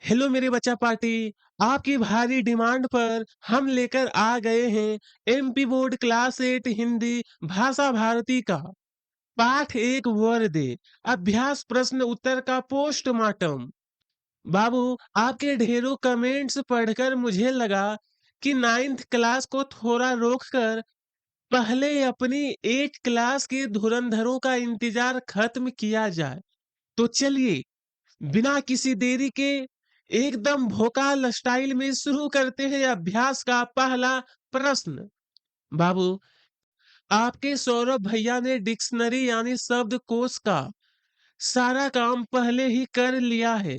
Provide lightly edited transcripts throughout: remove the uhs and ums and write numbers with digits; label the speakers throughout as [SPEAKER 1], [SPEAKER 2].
[SPEAKER 1] Hello मेरे बच्चा party. आपकी भारी डिमांड पर हम लेकर आ गए हैं एमपी बोर्ड क्लास 8 हिंदी भाषा भारती का पाठ एक वर्ड दे अभ्यास प्रश्न उत्तर का पोस्टमार्टम। बाबू, आपके ढेरों कमेंट्स पढ़कर मुझे लगा कि नाइन्थ क्लास को थोड़ा रोककर पहले अपनी 8 क्लास के धुरंधरों का इंतजार खत्म किया जाए। तो चलिए, बिना किसी देरी के एकदम भोकाल स्टाइल में शुरू करते हैं अभ्यास का पहला प्रश्न। बाबू, आपके सौरभ भैया ने डिक्शनरी यानी शब्दकोश का सारा काम पहले ही कर लिया है।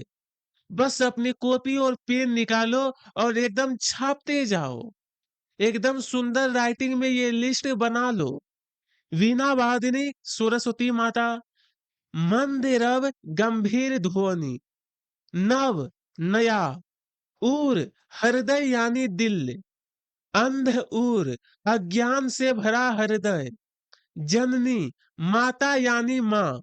[SPEAKER 1] बस अपनी कॉपी और पेन निकालो और एकदम छापते जाओ। एकदम सुंदर राइटिंग में ये लिस्ट बना लो। वीणा वादिनी सरस्वती माता, मंदिरव गंभीर ध्वनि, नव नया, ऊर हृदय यानी दिल, अंध ऊर अज्ञान से भरा हृदय, जननी माता यानी माँ,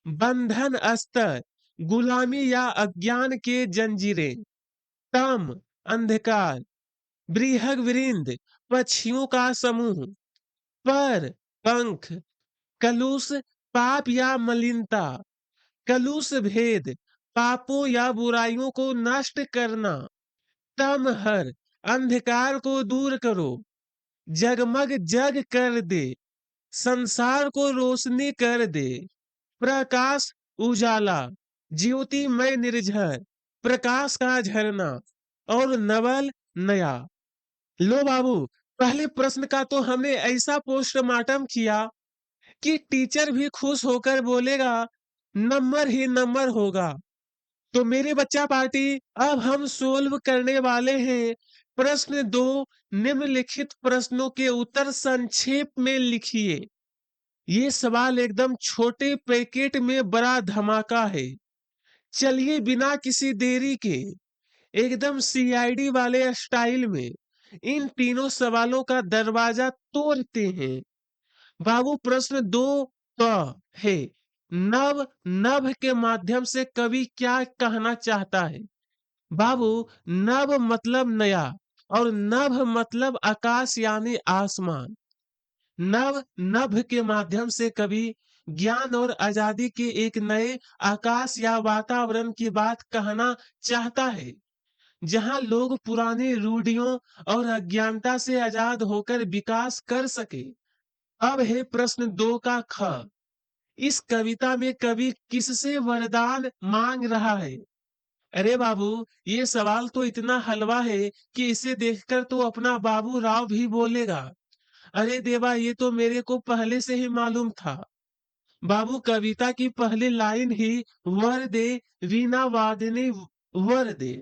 [SPEAKER 1] बंधन अस्तर गुलामी या अज्ञान के जंजीरें, तम अंधकार, बृहग वृंद पक्षियों का समूह, पर पंख, कलुष पाप या मलिनता, कलुष भेद पापों या बुराइयों को नष्ट करना, तम हर अंधकार को दूर करो, जगमग जग कर दे, संसार को रोशनी कर दे, प्रकाश उजाला, ज्योतिमय निर्झर, प्रकाश का झरना और नवल नया। लो बाबू, पहले प्रश्न का तो हमने ऐसा पोस्टमार्टम किया कि टीचर भी खुश होकर बोलेगा नंबर ही नंबर होगा। तो मेरे बच्चा पार्टी, अब हम सोल्व करने वाले हैं प्रश्न दो। निम्नलिखित प्रश्नों के उत्तर संक्षेप में लिखिए। ये सवाल एकदम छोटे पैकेट में बड़ा धमाका है। चलिए, बिना किसी देरी के एकदम सीआईडी वाले स्टाइल में इन तीनों सवालों का दरवाजा तोड़ते हैं। बाबू, प्रश्न दो क है, नव नभ के माध्यम से कवि क्या कहना चाहता है। बाबू, नभ मतलब नया और नभ मतलब आकाश यानी आसमान। नव नभ के माध्यम से कवि ज्ञान और आजादी के एक नए आकाश या वातावरण की बात कहना चाहता है, जहां लोग पुरानी रूढ़ियों और अज्ञानता से आजाद होकर विकास कर सके। अब है प्रश्न दो का ख। इस कविता में कवि किससे वरदान मांग रहा है। अरे बाबू, ये सवाल तो इतना हलवा है कि इसे देखकर तो अपना बाबू राव भी बोलेगा, अरे देवा, ये तो मेरे को पहले से ही मालूम था। बाबू, कविता की पहली लाइन ही वर दे वीणा वादिनी वर दे।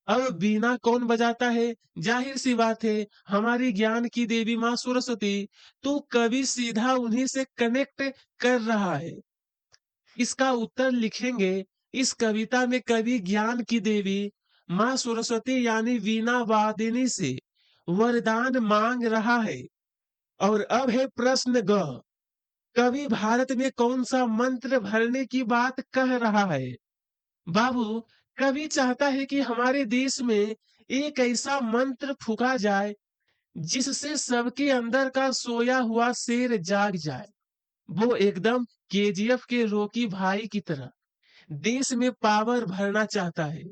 [SPEAKER 1] अब वीणा कौन बजाता है? जाहिर सी बात है, हमारी ज्ञान की देवी माँ सरस्वती। तो कवि सीधा उन्हीं से कनेक्ट कर रहा है। इसका उत्तर लिखेंगे। इस कविता में कवि ज्ञान की देवी माँ सरस्वती यानी वीणा वादिनी से वरदान मांग रहा है। और अब है प्रश्न ग। कवि भारत में कौन सा मंत्र भरने की बात कह रहा है। बाबू, कवि चाहता है कि हमारे देश में एक ऐसा मंत्र फूका जाए जिससे सबके अंदर का सोया हुआ शेर जाग जाए। वो एकदम केजीएफ के रॉकी भाई की तरह देश में पावर भरना चाहता है।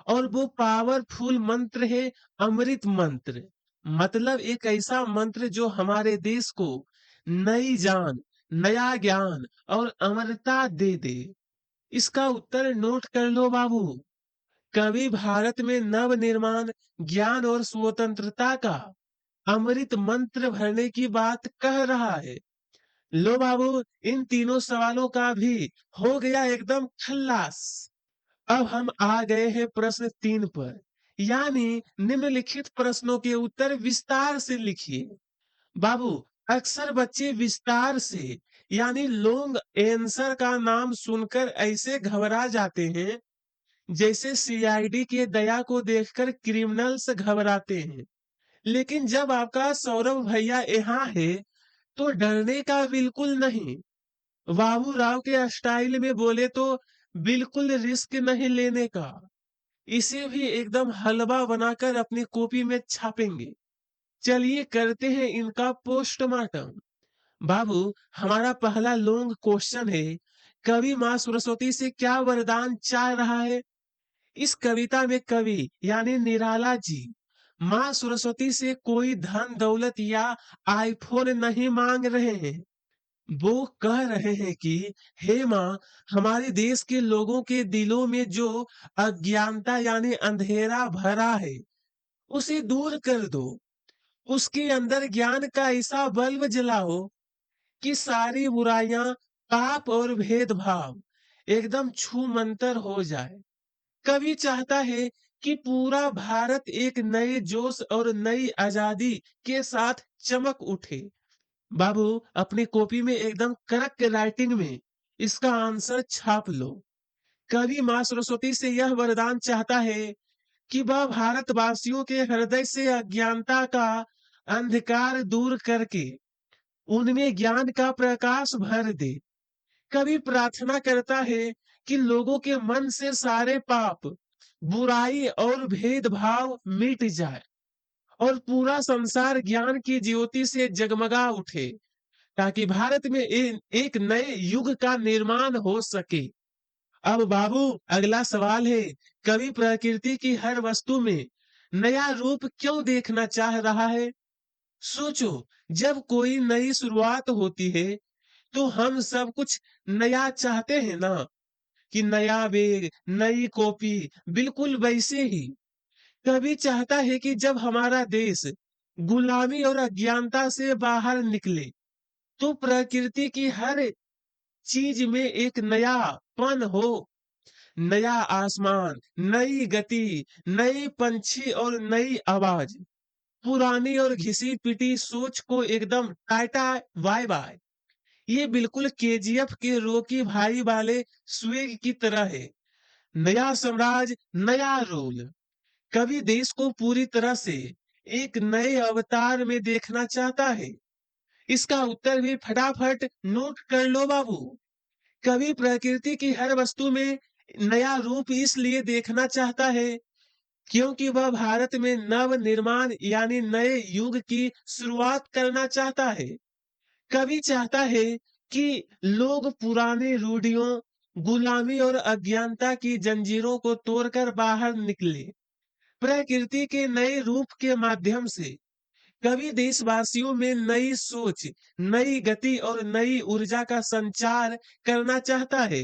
[SPEAKER 1] और वो पावरफुल मंत्र है अमृत मंत्र। मतलब एक ऐसा मंत्र जो हमारे देश को नई जान, नया ज्ञान और अमरता दे दे। इसका उत्तर नोट कर लो बाबू। कवि भारत में नव निर्माण, ज्ञान और स्वतंत्रता का अमृत मंत्र भरने की बात कह रहा है। लो बाबू, इन तीनों सवालों का भी हो गया एकदम खल्लास। अब हम आ गए हैं प्रश्न 3 पर, यानी निम्नलिखित प्रश्नों के उत्तर विस्तार से लिखिए। बाबू, अक्सर बच्चे विस्तार से यानी लॉन्ग आंसर का नाम सुनकर ऐसे घबरा जाते हैं जैसे सीआईडी के दया को देखकर क्रिमिनल्स घबराते हैं। लेकिन जब आपका सौरभ भैया यहाँ है तो डरने का बिल्कुल नहीं। बाबू राव के स्टाइल में बोले तो बिल्कुल रिस्क नहीं लेने का। इसे भी एकदम हलवा बनाकर अपनी कॉपी में छापेंगे। चलिए करते हैं इनका पोस्टमार्टम। बाबू, हमारा पहला लॉन्ग क्वेश्चन है, कवि माँ सरस्वती से क्या वरदान चाह रहा है? इस कविता में कवि यानी निराला जी माँ सरस्वती से कोई धन दौलत या आईफोन नहीं मांग रहे हैं। वो कह रहे हैं कि हे माँ, हमारे देश के लोगों के दिलों में जो अज्ञानता यानी अंधेरा भरा है, उसे दूर कर दो। उसके अंदर ज्ञान का ऐसा बल्ब जलाओ कि सारी बुराइयां, पाप और भेदभाव एकदम छूमंतर हो जाए। कवि चाहता है कि पूरा भारत एक नए जोश और नई आजादी के साथ चमक उठे। बाबू, अपनी कॉपी में एकदम कड़क राइटिंग में इसका आंसर छाप लो। कवि माँ सरस्वती से यह वरदान चाहता है कि वह भारतवासियों के हृदय से अज्ञानता का अंधकार दूर करके उनमें ज्ञान का प्रकाश भर दे। कवि प्रार्थना करता है कि लोगों के मन से सारे पाप, बुराई और भेदभाव मिट जाए और पूरा संसार ज्ञान की ज्योति से जगमगा उठे, ताकि भारत में एक नए युग का निर्माण हो सके। अब बाबू, अगला सवाल है, कवि प्रकृति की हर वस्तु में नया रूप क्यों देखना चाह रहा है? सोचो, जब कोई नई शुरुआत होती है तो हम सब कुछ नया चाहते हैं ना, कि नया बैग, नई कॉपी, बिल्कुल वैसे ही कवि चाहता है कि जब हमारा देश गुलामी और अज्ञानता से बाहर निकले तो प्रकृति की हर चीज में एक नयापन हो। नया आसमान, नई गति, नई पंछी और नई आवाज। पुरानी और घिसी पिटी सोच को एकदम टाटा बाय बाय। ये बिल्कुल केजीएफ के रॉकी भाई वाले स्वेग की तरह है। नया साम्राज्य, नया रोल। कवि देश को पूरी तरह से एक नए अवतार में देखना चाहता है। इसका उत्तर भी फटाफट नोट कर लो बाबू। कवि प्रकृति की हर वस्तु में नया रूप इसलिए देखना चाहता है क्योंकि वह भारत में नव निर्माण यानी नए युग की शुरुआत करना चाहता है। कवि चाहता है कि लोग पुराने रूढ़ियों, गुलामी और अज्ञानता की जंजीरों को तोड़कर बाहर निकले। प्रकृति के नए रूप के माध्यम से कवि देशवासियों में नई सोच, नई गति और नई ऊर्जा का संचार करना चाहता है,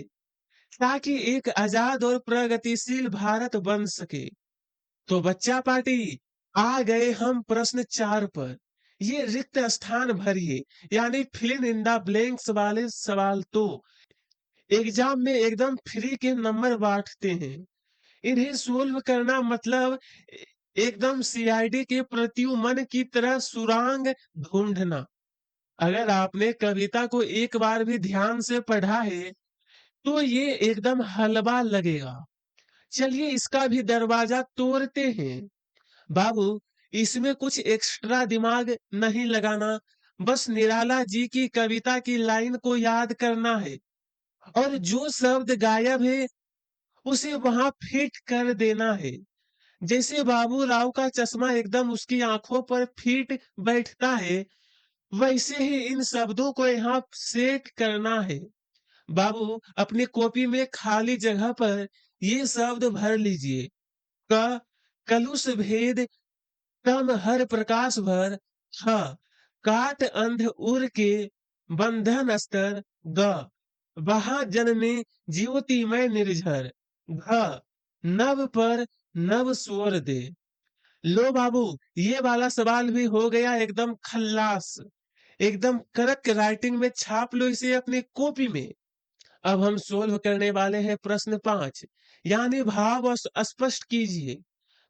[SPEAKER 1] ताकि एक आजाद और प्रगतिशील भारत बन सके। तो बच्चा पार्टी, आ गए हम प्रश्न 4 पर। ये रिक्त स्थान भरिए, यानी फिल इन द ब्लैंक्स वाले सवाल तो एग्जाम में एकदम फ्री के नंबर बांटते हैं। इन्हें सोल्व करना मतलब एकदम सीआईडी के प्रत्युमन की तरह सुरांग ढूंढना। अगर आपने कविता को एक बार भी ध्यान से पढ़ा है तो ये एकदम हलवा लगेगा। चलिए इसका भी दरवाजा तोड़ते हैं। बाबू, इसमें कुछ एक्स्ट्रा दिमाग नहीं लगाना, बस निराला जी की कविता की लाइन को याद करना है और जो शब्द गायब है उसे वहां फिट कर देना है। जैसे बाबू राव का चश्मा एकदम उसकी आंखों पर फिट बैठता है, वैसे ही इन शब्दों को यहाँ सेट करना है। बाबू, अपनी कॉपी में खाली जगह पर ये शब्द भर लीजिए। क, कलुष भेद कम हर प्रकाश भर। ह, काट अंध उर के बंधन अस्तर। ग, वहा जनने ज्योतिमय निर्झर। घ, नभ पर नव स्वर दे। लो बाबू, ये वाला सवाल भी हो गया एकदम खल्लास। एकदम कड़क राइटिंग में छाप लो इसे अपनी कॉपी में। अब हम सोल्व करने वाले हैं प्रश्न 5, यानी भाव स्पष्ट कीजिए।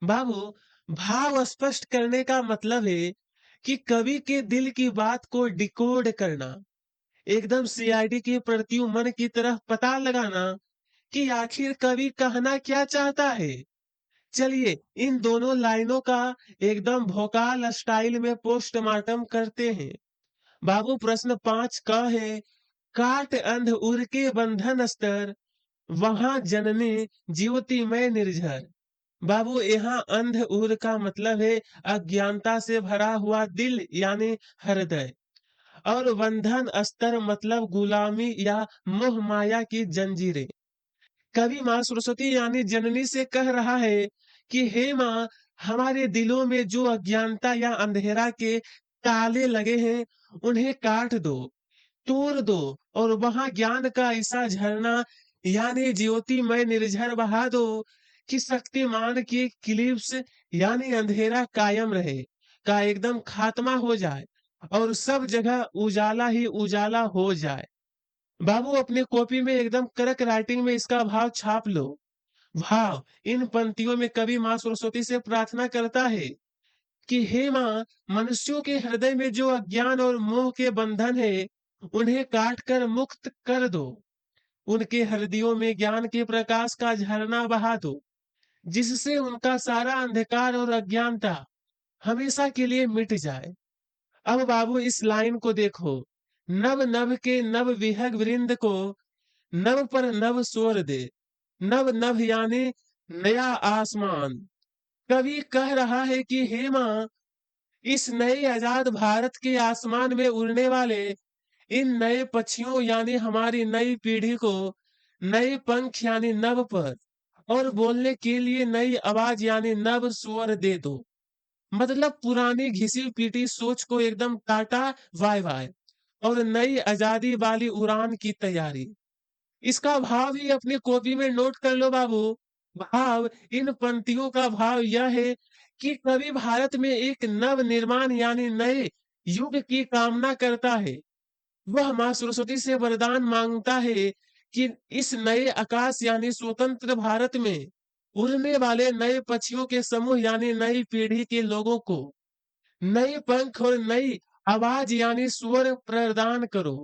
[SPEAKER 1] बाबू, भाव स्पष्ट करने का मतलब है कि कवि के दिल की बात को डिकोड करना, एकदम सीआईडी के प्रत्युमन की तरह पता लगाना कि आखिर कवि कहना क्या चाहता है। चलिए इन दोनों लाइनों का एकदम भोकाल स्टाइल में पोस्टमार्टम करते हैं। बाबू, प्रश्न 5 का है, काट अंध उर के बंधन स्तर, वहां जनने ज्योतिमय निर्झर। बाबू यहाँ अंध उर का मतलब है अज्ञानता से भरा हुआ दिल यानी हृदय। और बंधन अस्तर मतलब गुलामी या मोह माया की जंजीरें। कवि माँ सरस्वती यानी जननी से कह रहा है कि हे माँ, हमारे दिलों में जो अज्ञानता या अंधेरा के ताले लगे हैं, उन्हें काट दो, तोड़ दो, और वहां ज्ञान का ऐसा झरना यानी ज्योतिमय निर्झर बहा दो कि शक्तिमान की क्लिप्स यानी अंधेरा कायम रहे, का एकदम खात्मा हो जाए और सब जगह उजाला ही उजाला हो जाए। बाबू अपने कॉपी में एकदम कड़क राइटिंग में इसका भाव छाप लो। भाव इन पंक्तियों में कवि माँ सरस्वती से प्रार्थना करता है कि हे माँ, मनुष्यों के हृदय में जो अज्ञान और मोह के बंधन है, उन्हें काट कर मुक्त कर दो। उनके हृदयों में ज्ञान के प्रकाश का झरना बहा दो, जिससे उनका सारा अंधकार और अज्ञानता हमेशा के लिए मिट जाए। अब बाबू इस लाइन को देखो। नभ नभ के नभ विहग वृंद को नभ पर नभ स्वर दे। नभ नभ यानी नया आसमान। कवि कह रहा है कि हे माँ, इस नए आजाद भारत के आसमान में उड़ने वाले इन नए पक्षियों यानी हमारी नई पीढ़ी को नए पंख यानी नभ पर और बोलने के लिए नई आवाज यानी नभ स्वर दे दो। मतलब पुरानी घिसी पीटी सोच को एकदम टाटा वाय वाय और नई आजादी वाली उड़ान की तैयारी। इसका भाव भी अपनी कॉपी में नोट कर लो बाबू। भाव इन पंक्तियों का भाव यह है कि कवि भारत में एक नव निर्माण यानी नए युग की कामना करता है। वह माँ सरस्वती से वरदान मांगता है कि इस नए आकाश यानी स्वतंत्र भारत में उड़ने वाले नए पक्षियों के समूह यानी नई पीढ़ी के लोगों को नए पंख और नई आवाज यानी स्वर प्रदान करो,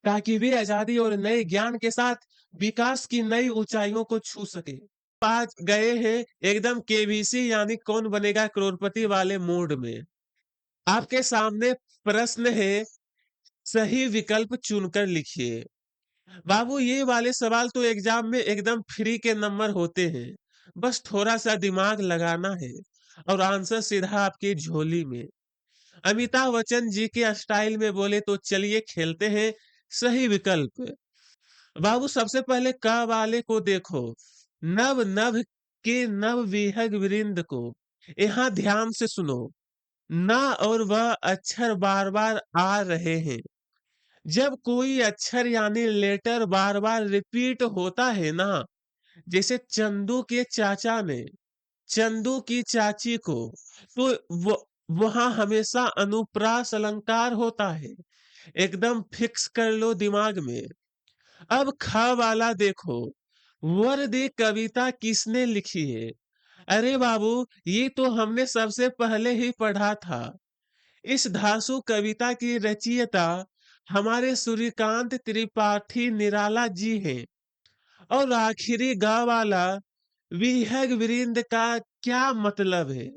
[SPEAKER 1] ताकि वे आजादी और नए ज्ञान के साथ विकास की नई ऊंचाइयों को छू सके। आज गए हैं एकदम केबीसी यानी कौन बनेगा करोड़पति वाले मूड में। आपके सामने प्रश्न है, सही विकल्प चुनकर लिखिए। बाबू ये वाले सवाल तो एग्जाम में एकदम फ्री के नंबर होते हैं। बस थोड़ा सा दिमाग लगाना है और आंसर सीधा आपकी झोली में। अमिताभ बच्चन जी के स्टाइल में बोले तो चलिए खेलते हैं सही विकल्प। बाबू सबसे पहले क वाले को देखो। नभ नभ के नव विहग वृंद को। यहाँ ध्यान से सुनो। न और वह अक्षर बार बार आ रहे हैं। जब कोई अक्षर यानी लेटर बार बार रिपीट होता है ना, जैसे चंदू के चाचा ने चंदू की चाची को, तो वो वहां हमेशा अनुप्रास अलंकार होता है। एकदम फिक्स कर लो दिमाग में। अब ख वाला देखो। वर्दी कविता किसने लिखी है? अरे बाबू, ये तो हमने सबसे पहले ही पढ़ा था। इस धासु कविता की रचयिता हमारे सूर्यकांत त्रिपाठी निराला जी हैं। और आखिरी गा वाला विहग वृंद का क्या मतलब है?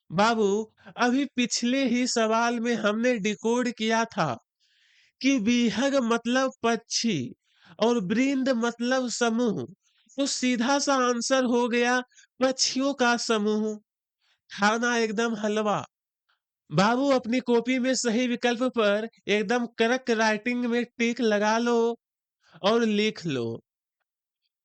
[SPEAKER 1] बाबू, अभी पिछले ही सवाल में हमने डिकोड किया था कि विहग मतलब पक्षी और वृंद मतलब समूह। तो सीधा सा आंसर हो गया पक्षियों का समूह। खाना एकदम हलवा। बाबू अपनी कॉपी में सही विकल्प पर एकदम कड़क राइटिंग में टिक लगा लो और लिख लो।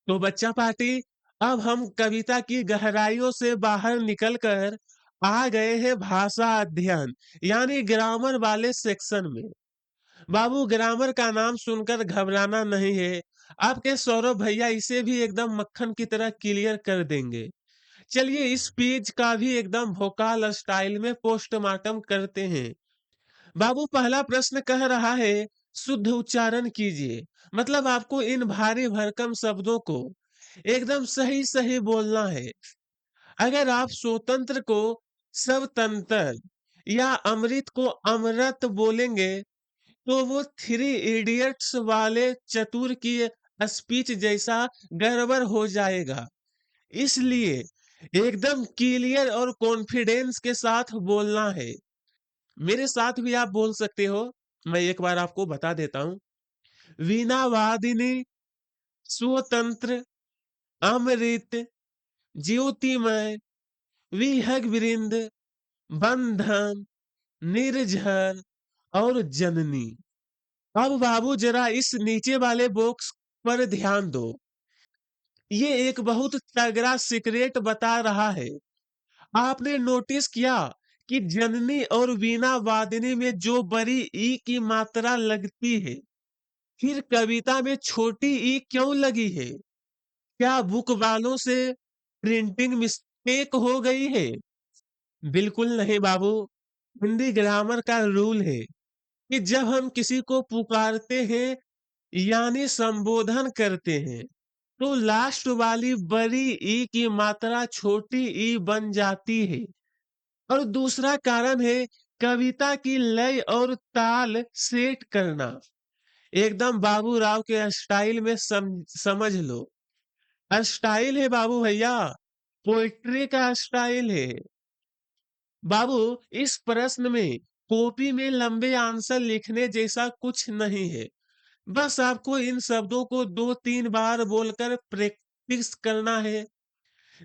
[SPEAKER 1] तो बच्चा पार्टी, अब हम कविता की गहराइयों से बाहर निकलकर आ गए हैं भाषा अध्ययन यानी ग्रामर वाले सेक्शन में। बाबू, ग्रामर का नाम सुनकर घबराना नहीं है। आपके सौरभ भैया इसे भी एकदम मक्खन की तरह क्लियर कर देंगे। चलिए इस पेज का भी एकदम भोकाल स्टाइल में पोस्टमार्टम करते हैं। बाबू, पहला प्रश्न कह रहा है शुद्ध उच्चारण कीजिए। मतलब आपको इन भारी भरकम शब्दों को एकदम सही सही बोलना है। अगर आप स्वतंत्र को स्वतंत्र या अमृत को अमृत बोलेंगे, तो वो थ्री इडियट्स वाले चतुर की स्पीच जैसा गड़बड़ हो जाएगा। इसलिए एकदम क्लियर और कॉन्फिडेंस के साथ बोलना है। मेरे साथ भी आप बोल सकते हो। मैं एक बार आपको बता देता हूं। वीणा वादिनी, स्वतंत्र, अमृत, ज्योतिमय, विहग वृंद, बंधन, निर्झर और जननी। अब बाबू जरा इस नीचे वाले बॉक्स पर ध्यान दो। ये एक बहुत तगड़ा सीक्रेट बता रहा है। आपने नोटिस किया कि जननी और वीणा वादिनी में जो बड़ी ई की मात्रा लगती है, फिर कविता में छोटी ई क्यों लगी है? क्या बुक वालों से प्रिंटिंग मिस्टेक हो गई है? बिल्कुल नहीं बाबू। हिंदी ग्रामर का रूल है कि जब हम किसी को पुकारते हैं यानी संबोधन करते हैं, तो लास्ट वाली बड़ी ई की मात्रा छोटी ई बन जाती है। और दूसरा कारण है कविता की लय और ताल सेट करना। एकदम बाबू राव के स्टाइल में समझ लो। स्टाइल है बाबू भैया, पोइट्री का स्टाइल है। बाबू, इस प्रश्न में कॉपी में लंबे आंसर लिखने जैसा कुछ नहीं है। बस आपको इन शब्दों को 2-3 बार बोलकर प्रैक्टिस करना है।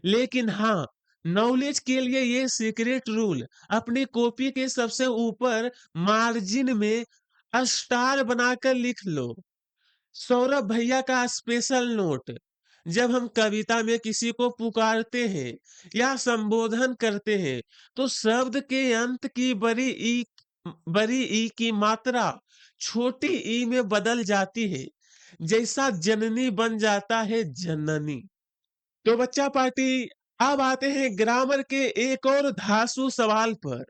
[SPEAKER 1] लेकिन हाँ, नॉलेज के लिए ये सीक्रेट रूल अपनी कॉपी के सबसे ऊपर मार्जिन में स्टार बनाकर लिख लो। सौरभ भैया का स्पेशल नोट। जब हम कविता में किसी को पुकारते हैं या संबोधन करते हैं, तो शब्द के अंत की बड़ी ई की मात्रा छोटी ई में बदल जाती है। जैसा जननी बन जाता है जननी। तो बच्चा पार्टी, अब आते हैं ग्रामर के एक और धांसू सवाल पर।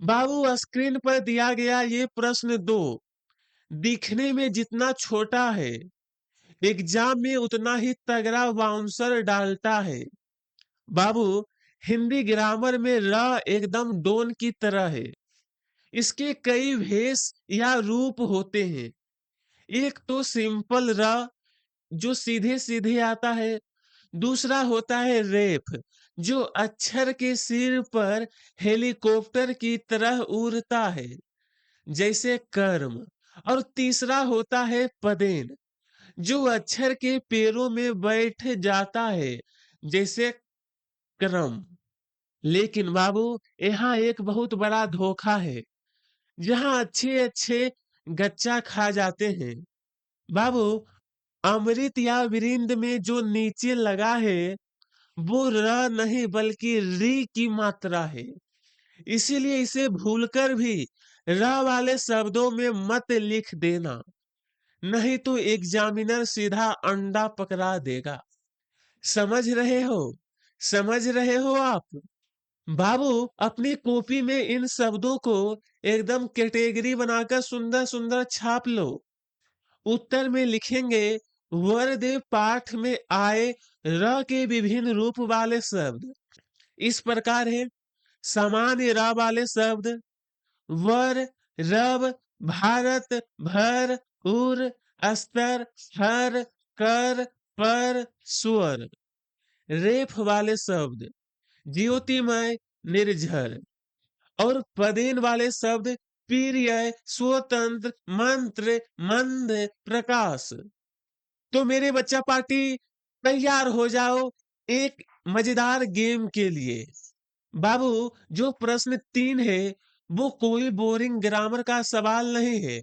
[SPEAKER 1] बाबू, स्क्रीन पर दिया गया ये प्रश्न दो। दिखने में जितना छोटा है, एग्जाम में उतना ही तगड़ा बाउंसर डालता है। बाबू, हिंदी ग्रामर में र एकदम डोन की तरह है। इसके कई भेष या रूप होते हैं। एक तो सिंपल र, जो सीधे सीधे आता है। दूसरा होता है रेफ, जो अक्षर के सिर पर हेलीकॉप्टर की तरह उड़ता है, जैसे कर्म। और तीसरा होता है पदेन, जो अक्षर के पैरों में बैठ जाता है, जैसे क्रम। लेकिन बाबू, यहाँ एक बहुत बड़ा धोखा है। जहाँ अच्छे अच्छे गच्चा खा जाते हैं। बाबू, अमृत या विरिंद में जो नीचे लगा है, वो र नहीं बल्कि री की मात्रा है। इसीलिए इसे भूलकर भी र वाले शब्दों में मत लिख देना, नहीं तो एग्जामिनर सीधा अंडा पकड़ा देगा। समझ रहे हो? समझ रहे हो आप? बाबू, अपनी कॉपी में इन शब्दों को एकदम कैटेगरी बनाकर सुंदर सुंदर छाप लो। उत्तर में लिखेंगे वर्द पाठ में आए र के विभिन्न रूप वाले शब्द। इस प्रकार है सामान्य र वाले शब्द वर, रब, भारत, भर, उर, अस्तर, हर, कर, पर, स्वर। रेफ वाले शब्द ज्योतिमय, निर्झर। और पदेन वाले शब्द प्रिय, स्वतंत्र, मंत्र, मंद, प्रकाश। तो मेरे बच्चा पार्टी, तैयार हो जाओ एक मजेदार गेम के लिए। बाबू, जो प्रश्न 3 है, वो कोई बोरिंग ग्रामर का सवाल नहीं है,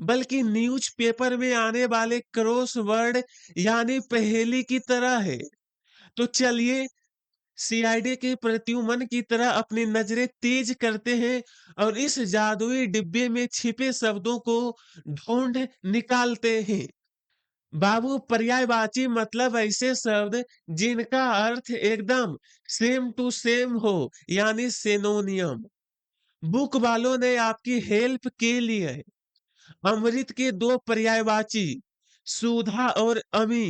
[SPEAKER 1] बल्कि न्यूज़पेपर में आने वाले क्रॉसवर्ड यानी पहेली की तरह है। तो चलिए, सीआईडी के प्रत्युमन की तरह अपनी नजरें तेज करते हैं और इस जादुई डिब्बे में छिपे शब्दों को ढूंढ निकालते हैं। बाबू, पर्यायवाची मतलब ऐसे शब्द जिनका अर्थ एकदम सेम टू सेम हो, यानी सिनोनियम। बुक वालों ने आपकी हेल्प के लिए अमृत के दो पर्यायवाची सुधा और अमी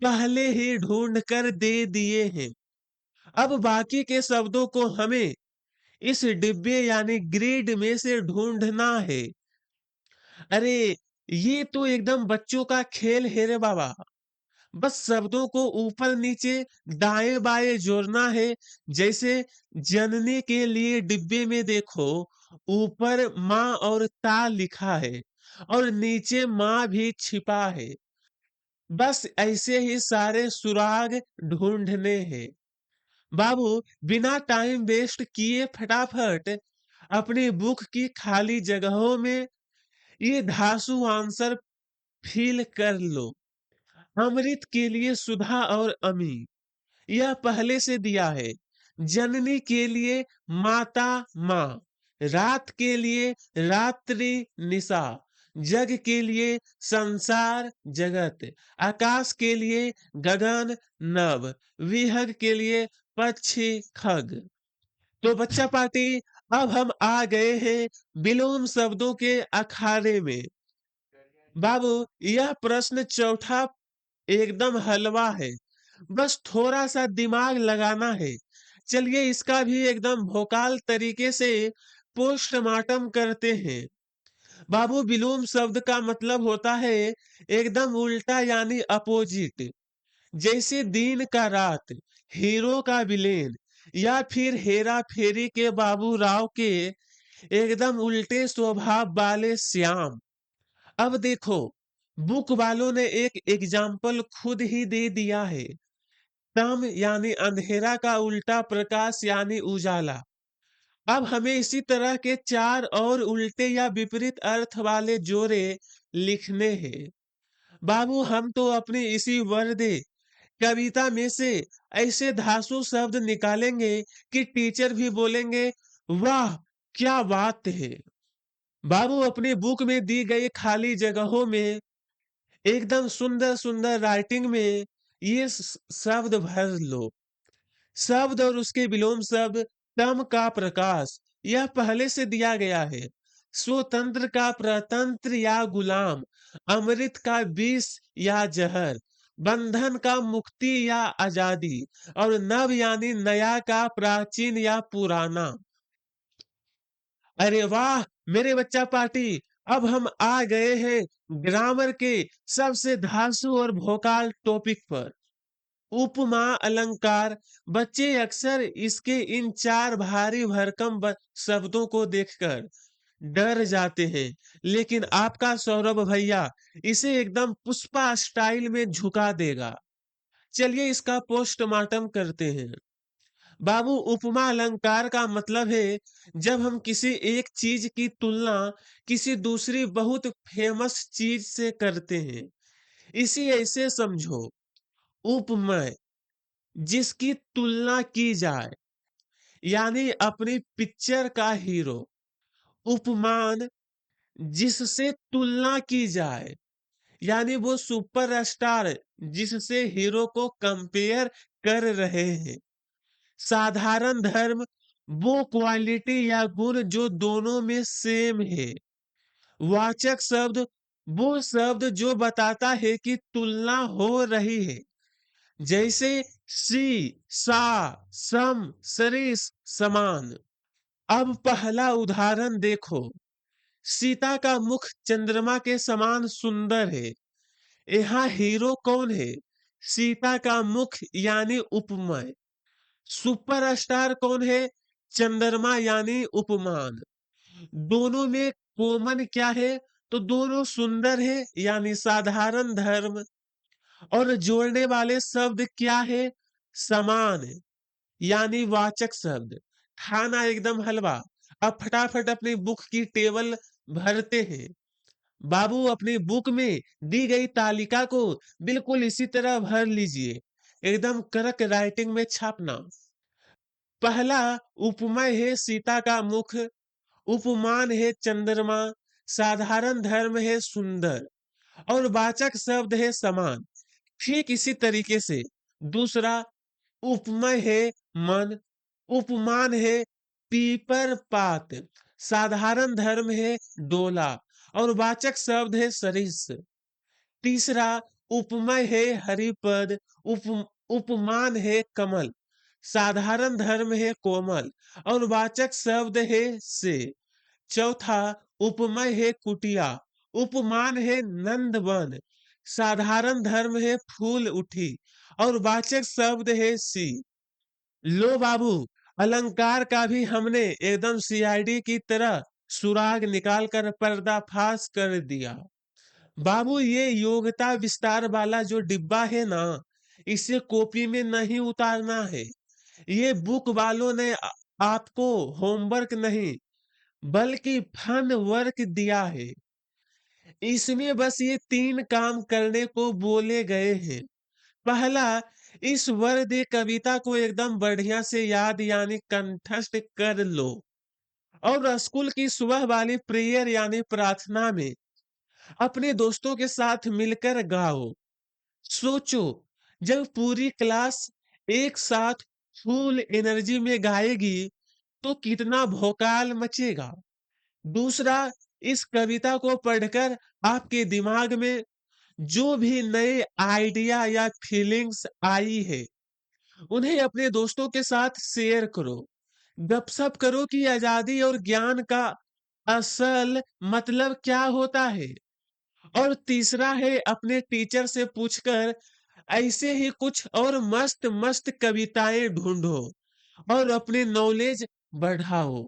[SPEAKER 1] पहले ही ढूंढ कर दे दिए हैं। अब बाकी के शब्दों को हमें इस डिब्बे यानी ग्रिड में से ढूंढना है। अरे, ये तो एकदम बच्चों का खेल है रे बाबा। बस शब्दों को ऊपर नीचे दाएं बाएं जोड़ना है। जैसे जननी के लिए डिब्बे में देखो, ऊपर माँ और ता लिखा है और नीचे माँ भी छिपा है। बस ऐसे ही सारे सुराग ढूंढने हैं। बाबू बिना टाइम वेस्ट किए फटाफट अपनी बुक की खाली जगहों में ये धांसू आंसर फिल कर लो। अमृत के लिए सुधा और अमी, यह पहले से दिया है। जननी के लिए माता माँ, रात के लिए रात्रि निशा, जग के लिए संसार जगत, आकाश के लिए गगन नभ, विहग के लिए पक्षी खग। तो बच्चा पार्टी, अब हम आ गए हैं विलोम शब्दों के अखाड़े में। बाबू यह प्रश्न चौथा एकदम हलवा है, बस थोड़ा सा दिमाग लगाना है। चलिए इसका भी एकदम भोकाल तरीके से पोस्टमार्टम करते हैं। बाबू विलोम शब्द का मतलब होता है एकदम उल्टा यानी अपोजिट। जैसे दिन का रात, हीरो का विलेन, या फिर हेरा फेरी के बाबू राव के एकदम उल्टे स्वभाव वाले श्याम। अब देखो, बुक वालों ने एक एग्जाम्पल खुद ही दे दिया है। तम यानी अंधेरा का उल्टा प्रकाश यानी उजाला। अब हमें इसी तरह के चार और उल्टे या विपरीत अर्थ वाले जोड़े लिखने हैं। बाबू हम तो अपनी इसी वर्दे कविता में से ऐसे धांसू शब्द निकालेंगे कि टीचर भी बोलेंगे वाह क्या बात है। बाबू अपनी बुक में दी गई खाली जगहों में एकदम सुंदर सुंदर राइटिंग में ये शब्द भर लो। शब्द और उसके विलोम शब्द। तम का प्रकाश, यह पहले से दिया गया है। स्वतंत्र का प्रतंत्र या गुलाम, अमृत का विष या जहर, बंधन का मुक्ति या आजादी, और नव यानी नया का प्राचीन या पुराना। अरे वाह मेरे बच्चा पार्टी, अब हम आ गए हैं ग्रामर के सबसे धांसू और भोकाल टॉपिक पर। उपमा अलंकार। बच्चे अक्सर इसके इन चार भारी भरकम शब्दों को देखकर डर जाते हैं, लेकिन आपका सौरभ भैया इसे एकदम पुष्पा स्टाइल में झुका देगा। चलिए इसका पोस्टमार्टम करते हैं। बाबू उपमा अलंकार का मतलब है जब हम किसी एक चीज की तुलना किसी दूसरी बहुत फेमस चीज से करते हैं। इसी ऐसे समझो, उपमेय जिसकी तुलना की जाए, यानी अपनी पिक्चर का हीरो। उपमान जिससे तुलना की जाए, यानी वो सुपरस्टार जिससे हीरो को कंपेयर कर रहे हैं। साधारण धर्म वो क्वालिटी या गुण जो दोनों में सेम है। वाचक शब्द वो शब्द जो बताता है कि तुलना हो रही है, जैसे सी, सा, सम, सरिस, समान। अब पहला उदाहरण देखो। सीता का मुख चंद्रमा के समान सुंदर है। यहाँ हीरो कौन है? सीता का मुख यानी उपमेय। सुपरस्टार कौन है? चंद्रमा यानी उपमान। दोनों में कॉमन क्या है? तो दोनों सुंदर है यानी साधारण धर्म। और जोड़ने वाले शब्द क्या है? समान यानी वाचक शब्द। खाना एकदम हलवा। अब फटाफट अपनी बुक की टेबल भरते हैं। बाबू अपनी बुक में दी गई तालिका को बिल्कुल इसी तरह भर लीजिए, एकदम कड़क राइटिंग में छापना। पहला उपमेय है सीता का मुख, उपमान है चंद्रमा, साधारण धर्म है सुंदर, और वाचक शब्द है समान। ठीक इसी तरीके से दूसरा उपमेय है मन, उपमान है पीपर पात, साधारण धर्म है डोला, और वाचक शब्द है सरिस। तीसरा उपमेय है हरिपद, उप उपमान है कमल, साधारण धर्म है कोमल, और वाचक शब्द है से। चौथा उपमेय है कुटिया, उपमान है नंदवन, साधारण धर्म है फूल उठी, और वाचक शब्द है सी। लो बाबू, अलंकार का भी हमने एकदम सीआईडी की तरह सुराग निकालकर पर्दाफाश कर दिया। बाबू ये योग्यता विस्तार वाला जो डिब्बा है ना, इसे कॉपी में नहीं उतारना है। ये बुक वालों ने आपको होमवर्क नहीं, बल्कि फन वर्क दिया है। इसमें बस ये 3 काम करने को बोले गए हैं। पहला, इस वर्द कविता को एकदम बढ़िया से याद यानी कंठस्थ कर लो और स्कूल की सुबह वाली प्रेयर यानी प्रार्थना में अपने दोस्तों के साथ मिलकर गाओ। सोचो, जब पूरी क्लास एक साथ फुल एनर्जी में गाएगी तो कितना भौकाल मचेगा। दूसरा, इस कविता को पढ़कर आपके दिमाग में जो भी नए आइडिया या फीलिंग्स आई है उन्हें अपने दोस्तों के साथ शेयर करो। गपशप करो कि आजादी और ज्ञान का असल मतलब क्या होता है। और तीसरा है, अपने टीचर से पूछकर ऐसे ही कुछ और मस्त मस्त कविताएं ढूंढो और अपने नॉलेज बढ़ाओ।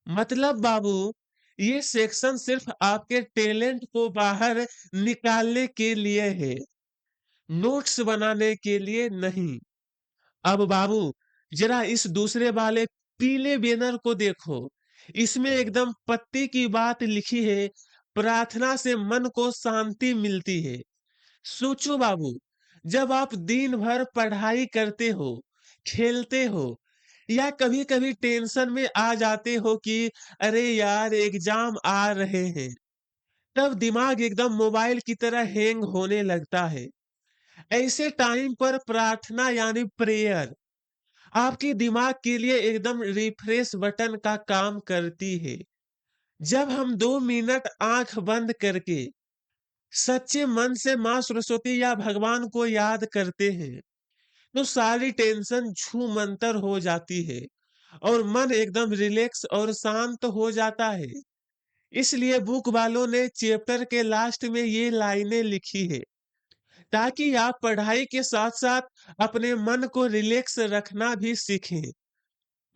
[SPEAKER 1] मतलब बाबू, ये सेक्शन सिर्फ आपके टैलेंट को बाहर निकालने के लिए है, नोट्स बनाने के लिए नहीं। अब बाबू, जरा इस दूसरे वाले पीले बैनर को देखो। इसमें एकदम पत्ती की बात लिखी है, प्रार्थना से मन को शांति मिलती है। सोचो बाबू, जब आप दिन भर पढ़ाई करते हो, खेलते हो या कभी-कभी टेंशन में आ जाते हो कि अरे यार एग्जाम आ रहे हैं, तब दिमाग एकदम मोबाइल की तरह हैंग होने लगता है। ऐसे टाइम पर प्रार्थना यानी प्रेयर आपके दिमाग के लिए एकदम रिफ्रेश बटन का काम करती है। जब हम 2 मिनट आंख बंद करके सच्चे मन से माँ सरस्वती या भगवान को याद करते हैं तो सारी टेंशन छू मंतर हो जाती है और मन एकदम रिलैक्स और शांत हो जाता है। इसलिए बुक वालों ने चैप्टर के लास्ट में ये लाइनें लिखी है ताकि आप पढ़ाई के साथ साथ अपने मन को रिलैक्स रखना भी सीखें।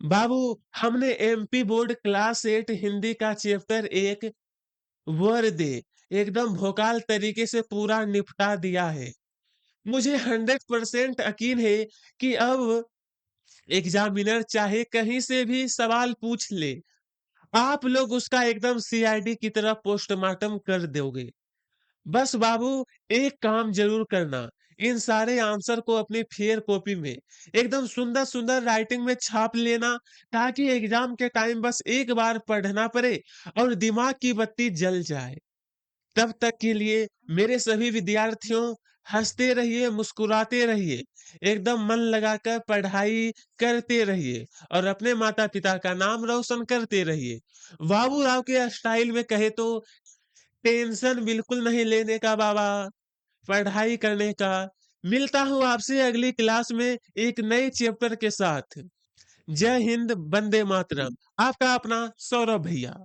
[SPEAKER 1] बाबू, हमने एमपी बोर्ड क्लास 8 हिंदी का चैप्टर 1 वर्ड एकदम भोकाल तरीके से पूरा निपटा दिया है। मुझे 100% यकीन है कि अब एग्जामिनर चाहे कहीं से भी सवाल पूछ ले, आप लोग उसका एकदम सीआईडी की तरह पोस्टमार्टम कर दोगे। बस बाबू, एक काम जरूर करना, इन सारे आंसर को अपनी फेयर कॉपी में एकदम सुंदर सुंदर राइटिंग में छाप लेना ताकि एग्जाम के टाइम बस एक बार पढ़ना पड़े और दिमाग की बत्ती जल जाए। तब तक के लिए मेरे सभी विद्यार्थियों, हंसते रहिए, मुस्कुराते रहिए, एकदम मन लगाकर पढ़ाई करते रहिए और अपने माता पिता का नाम रोशन करते रहिए। बाबू राव के स्टाइल में कहे तो टेंशन बिल्कुल नहीं लेने का बाबा, पढ़ाई करने का। मिलता हूँ आपसे अगली क्लास में एक नए चैप्टर के साथ। जय हिंद, वंदे मातरम। आपका अपना सौरभ भैया।